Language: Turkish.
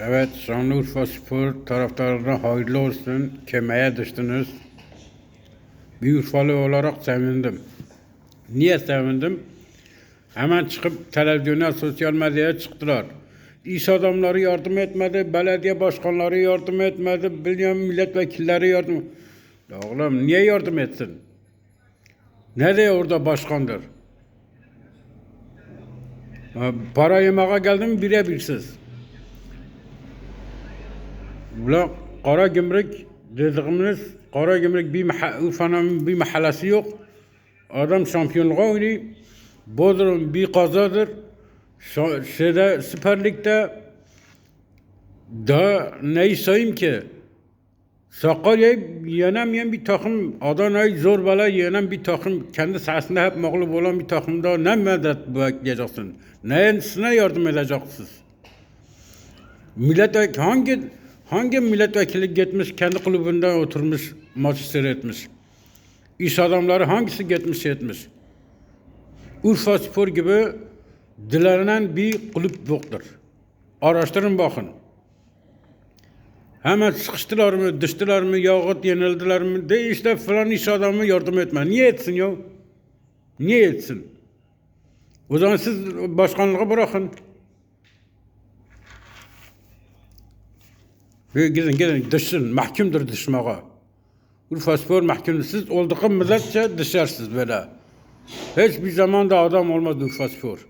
Evet, Şanlıurfaspor taraftarlarına hayırlı olsun. Kemeye düştünüz. Bir Urfalı olarak sevindim. Niye sevindim? Hemen çıkıp televizyona, sosyal medyaya çıktılar. İş adamları yardım etmedi, belediye başkanları yardım etmedi, biliyorum milletvekilleri yardım. Ya oğlum niye yardım etsin? Ne diye orada başkandır? Para yemeye geldim birebirsiz. Ulan Kara Gümrük dediğimiz Kara Gümrük Urfa'nın bir mahallesi yok. Adam şampiyonluğa oynuyor. Bodrum bir kazadır. Süper Lig'de daha neyi sayayım ki? Sakarya'yı yenemeyen bir takım, Adana'yı zor bela yenen bir takım, kendi sahasında hep mağlup olan bir takımda ne medet bekleyeceksin? Neyine yardım edeceksiniz? Hangi milletvekili gitmiş kendi kulübünden oturmuş maçı seyretmiş? İş adamları hangisi gitmiş etmiş? Urfaspor gibi dilenen bir kulüp yoktur. Araştırın bakın. Hemen sıkıştılar mı, düştüler mi, yahut yenildiler mi? De işte falan iş adamı yardım etme. Niye etsin ya? Niye etsin? O zaman siz başkanlığı bırakın. Gidin düşsün. Mahkumdur düşmeye. Urfaspor mahkumdur. Siz olduğu müddetçe düşersiniz böyle. Hiçbir zaman da adam olmaz Urfaspor.